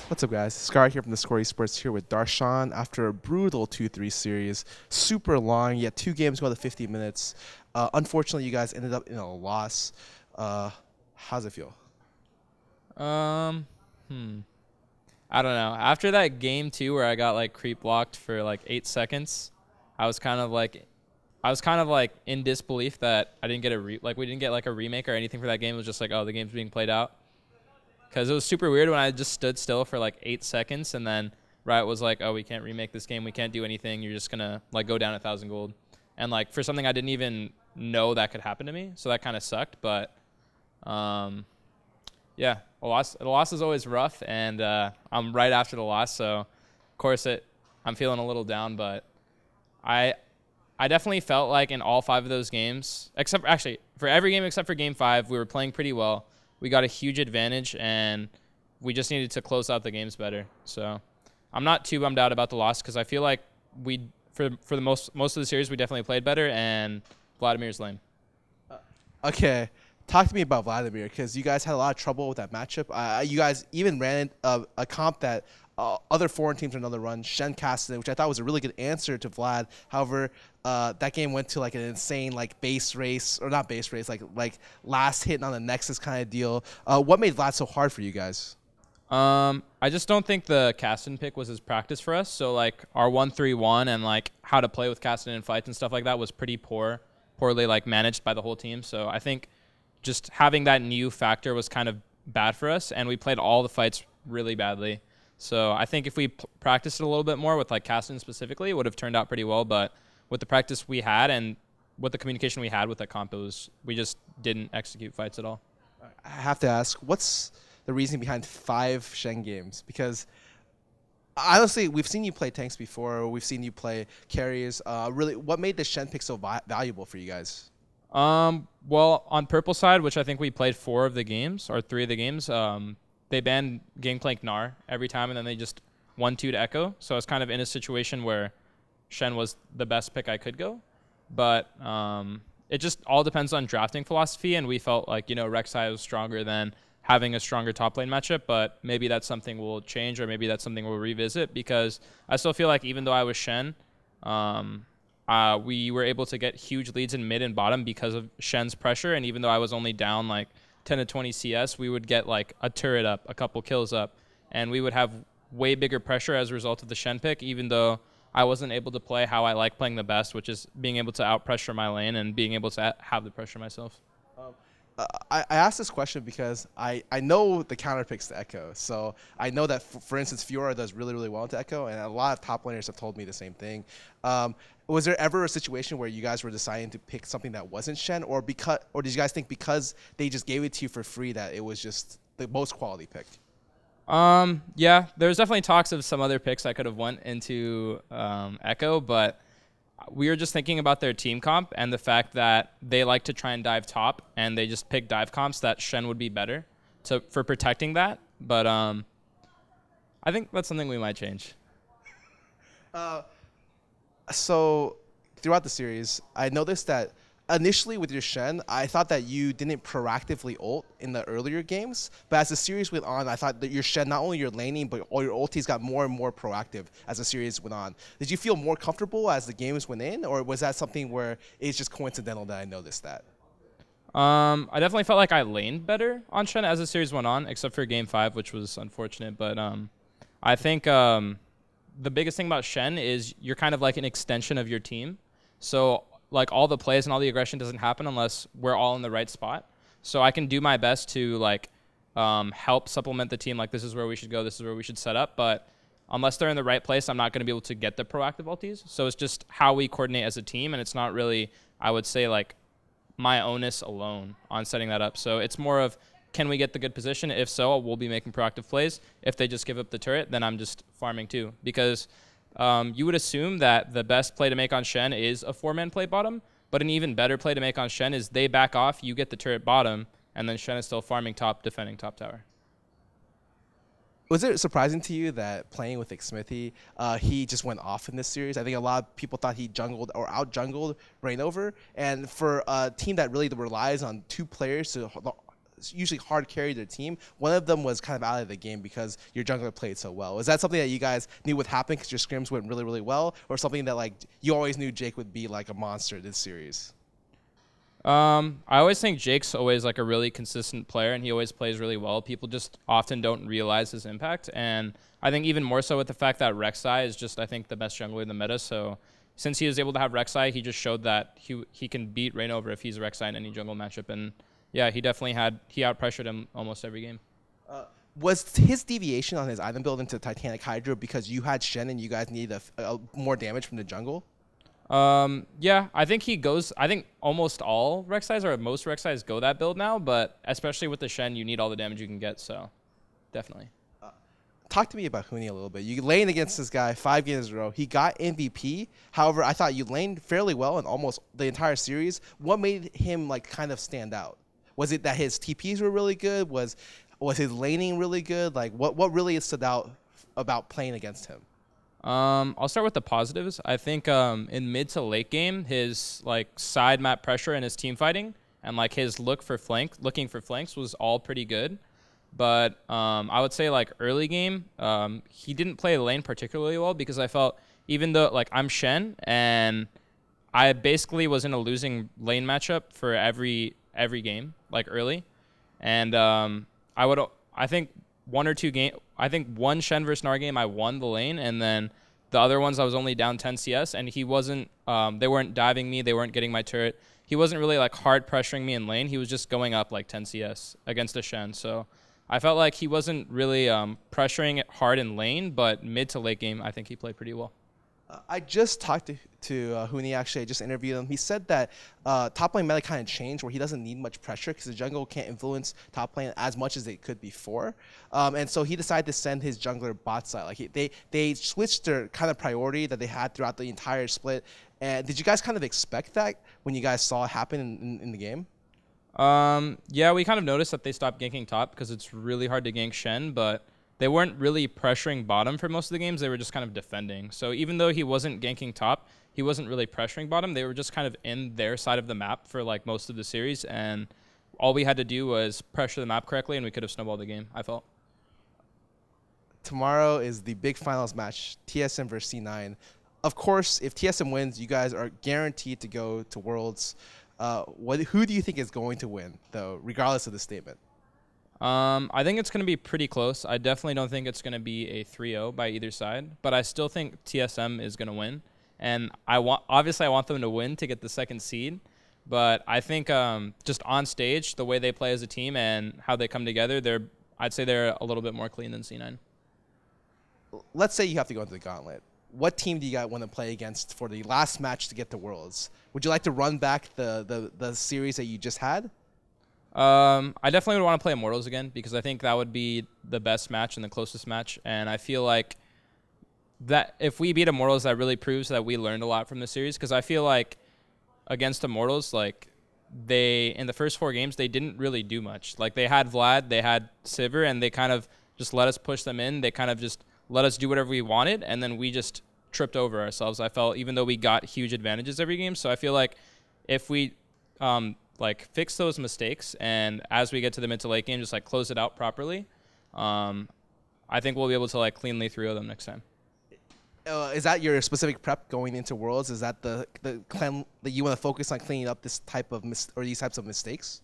What's up, guys? Scarra here from theScore eSports here with Darshan after a brutal 2-3 series. Super long, yet two games go to 50 minutes. Unfortunately, you guys ended up in a loss. How's it feel? Um, hmm. I don't know. After that game two where I got like creep blocked for like 8 seconds, I was kind of like, I was kind of like in disbelief that I didn't get we didn't get like a remake or anything for that game. It was just like, oh, the game's being played out. Because it was super weird when I just stood still for like 8 seconds and then Riot was like, oh, we can't remake this game. We can't do anything. You're just gonna like go down 1,000 gold. And like for something I didn't even know that could happen to me, so that kind of sucked. But um, yeah, a loss is always rough, and I'm right after the loss, so of course I'm feeling a little down, but I I definitely felt like in all five of those games, except actually for every game except for game five, we were playing pretty well. We got a huge advantage, and we just needed to close out the games better. So I'm not too bummed out about the loss because I feel like we for the most of the series we definitely played better, and Vladimir's lame. Okay, talk to me about Vladimir because you guys had a lot of trouble with that matchup. You guys even ran a comp that other foreign teams are another run, Shen casted, which I thought was a really good answer to Vlad. However, that game went to like an insane like base race or not base race, like last hit on the Nexus kind of deal. What made Vlad so hard for you guys? I just don't think the Kasten pick was his practice for us. So like our 1-3-1 and like how to play with Kasten in fights and stuff like that was pretty poorly like managed by the whole team. So I think just having that new factor was kind of bad for us, and we played all the fights really badly. So I think if we practiced it a little bit more with like Kasten specifically, it would have turned out pretty well. But with the practice we had and with the communication we had with the comp, we just didn't execute fights at all. I have to ask, what's the reason behind 5 Shen games? Because honestly, we've seen you play tanks before. We've seen you play carriers. Really, what made the Shen pick so valuable for you guys? Well, on purple side, which I think we played 4 of the games or 3 of the games, they banned Gangplank Gnar every time, and then they just 1-2'd Echo. So I was kind of in a situation where Shen was the best pick I could go. But it just all depends on drafting philosophy, and we felt like, Rek'Sai was stronger than having a stronger top lane matchup, but maybe that's something we'll change, or maybe that's something we'll revisit, because I still feel like even though I was Shen, we were able to get huge leads in mid and bottom because of Shen's pressure, and even though I was only down like 10 to 20 CS, we would get like a turret up, a couple kills up, and we would have way bigger pressure as a result of the Shen pick, even though I wasn't able to play how I like playing the best, which is being able to out-pressure my lane and being able to have the pressure myself. I asked this question because I know the counter picks to Echo. So I know that, for instance, Fiora does really, really well into Echo, and a lot of top laners have told me the same thing. Was there ever a situation where you guys were deciding to pick something that wasn't Shen, or did you guys think because they just gave it to you for free that it was just the most quality pick? Yeah, there's definitely talks of some other picks I could have went into Echo, but we were just thinking about their team comp and the fact that they like to try and dive top, and they just pick dive comps that Shen would be better for protecting that. But I think that's something we might change. So throughout the series, I noticed that initially with your Shen, I thought that you didn't proactively ult in the earlier games, but as the series went on, I thought that your Shen, not only your laning, but all your ultis got more and more proactive as the series went on. Did you feel more comfortable as the games went in, or was that something where it's just coincidental that I noticed that? I definitely felt like I laned better on Shen as the series went on, except for game 5, which was unfortunate. But I think the biggest thing about Shen is you're kind of like an extension of your team. So like all the plays and all the aggression doesn't happen unless we're all in the right spot. So I can do my best to like help supplement the team. Like, this is where we should go, this is where we should set up. But unless they're in the right place, I'm not going to be able to get the proactive ultis. So it's just how we coordinate as a team, and it's not really, I would say, like my onus alone on setting that up. So it's more of, can we get the good position? If so, we'll be making proactive plays. If they just give up the turret, then I'm just farming too. Because you would assume that the best play to make on Shen is a 4-man play bottom, but an even better play to make on Shen is they back off, you get the turret bottom, and then Shen is still farming top, defending top tower. Was it surprising to you that playing with Smithy, he just went off in this series? I think a lot of people thought he jungled or out-jungled Rainover, and for a team that really relies on 2 players to usually hard carried their team. One of them was kind of out of the game because your jungler played so well. Is that something that you guys knew would happen because your scrims went really, really well, or something that like you always knew Jake would be like a monster this series? I always think Jake's always like a really consistent player, and he always plays really well. People just often don't realize his impact, and I think even more so with the fact that Rek'Sai is just, I think, the best jungler in the meta. So since he was able to have Rek'Sai, he just showed that he can beat Reignover if he's Rek'Sai in any jungle matchup. And yeah, he out-pressured him almost every game. Was his deviation on his item build into Titanic Hydra because you had Shen and you guys needed more damage from the jungle? Yeah, I think almost all Rek'Sais or most Rek'Sais go that build now, but especially with the Shen, you need all the damage you can get, so definitely. Talk to me about Huni a little bit. You laned against this guy 5 games in a row. He got MVP. However, I thought you laned fairly well in almost the entire series. What made him like kind of stand out? Was it that his TPs were really good? Was his laning really good? Like what really stood out about playing against him? I'll start with the positives. I think in mid to late game, his like side map pressure and his team fighting and like his looking for flanks was all pretty good. But I would say like early game, he didn't play the lane particularly well because I felt even though like I'm Shen and I basically was in a losing lane matchup for every game like early, and I think one Shen versus Nar game I won the lane, and then the other ones I was only down 10 CS, and he wasn't they weren't diving me, they weren't getting my turret. He wasn't really like hard pressuring me in lane. He was just going up like 10 CS against a Shen. So I felt like he wasn't really pressuring it hard in lane, but mid to late game, I think he played pretty well. I just talked to Huni, actually. I just interviewed him. He said that top lane meta kind of changed where he doesn't need much pressure because the jungle can't influence top lane as much as they could before. And so he decided to send his jungler bot side. Like they switched their kind of priority that they had throughout the entire split. And did you guys kind of expect that when you guys saw it happen in the game? Yeah, we kind of noticed that they stopped ganking top because it's really hard to gank Shen, but they weren't really pressuring bottom for most of the games. They were just kind of defending. So even though he wasn't ganking top, he wasn't really pressuring bottom. They were just kind of in their side of the map for like most of the series, and all we had to do was pressure the map correctly, and we could have snowballed the game, I felt. Tomorrow is the big finals match, TSM versus C9. Of course, if TSM wins, you guys are guaranteed to go to Worlds. Who do you think is going to win, though, regardless of the statement? I think it's going to be pretty close. I definitely don't think it's going to be a 3-0 by either side, but I still think TSM is going to win. And obviously I want them to win to get the second seed, but I think just on stage, the way they play as a team and how they come together, I'd say they're a little bit more clean than C9. Let's say you have to go into the gauntlet. What team do you guys want to play against for the last match to get to Worlds? Would you like to run back the series that you just had? I definitely would want to play Immortals again because I think that would be the best match and the closest match. And I feel like that if we beat Immortals, that really proves that we learned a lot from the series. Because I feel like against Immortals, like in the first 4 games, they didn't really do much. Like they had Vlad, they had Sivir, and they kind of just let us push them in. They kind of just let us do whatever we wanted, and then we just tripped over ourselves, I felt, even though we got huge advantages every game. So I feel like if we like fix those mistakes and as we get to the mid to late game, just like close it out properly, I think we'll be able to like cleanly 3-0 them next time. Is that your specific prep going into Worlds? Is that the clan that you want to focus on cleaning up this type of these types of mistakes?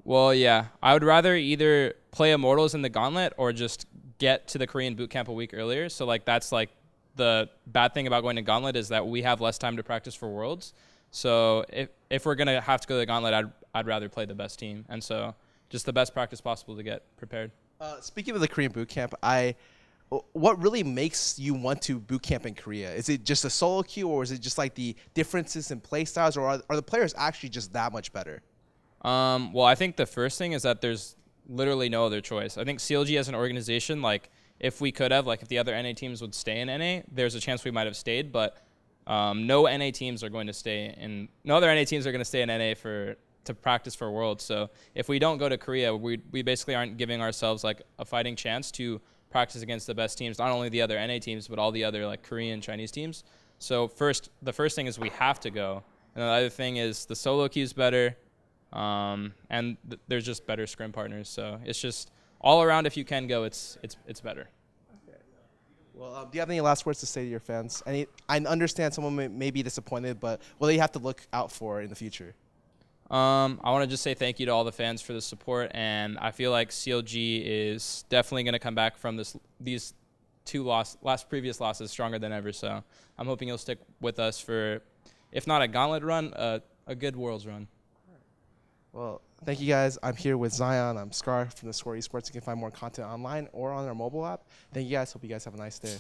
Well, yeah, I would rather either play Immortals in the gauntlet or just get to the Korean bootcamp a week earlier. So like that's like the bad thing about going to gauntlet is that we have less time to practice for Worlds. So if we're gonna have to go to the gauntlet, I'd rather play the best team, and so just the best practice possible to get prepared. Speaking of the Korean bootcamp, what really makes you want to bootcamp in Korea? Is it just a solo queue, or is it just like the differences in play styles, or are the players actually just that much better? Well, I think the first thing is that there's literally no other choice. I think CLG as an organization, like if we could have, like if the other NA teams would stay in NA, there's a chance we might have stayed, but no NA teams are going to stay in. No other NA teams are going to stay in NA to practice for Worlds. So if we don't go to Korea, we basically aren't giving ourselves like a fighting chance to practice against the best teams, not only the other NA teams, but all the other like Korean, Chinese teams. So the first thing is we have to go, and the other thing is the solo queue's better. and there's just better scrim partners. So it's just all around. If you can go, it's better. Well, do you have any last words to say to your fans? I understand someone may be disappointed, but what do you have to look out for in the future? I want to just say thank you to all the fans for the support, and I feel like CLG is definitely going to come back from these previous losses stronger than ever. So I'm hoping you'll stick with us for, if not a gauntlet run, a good Worlds run. Well, thank you guys. I'm here with Zion. I'm Scar from theScore eSports. You can find more content online or on our mobile app. Thank you guys. Hope you guys have a nice day.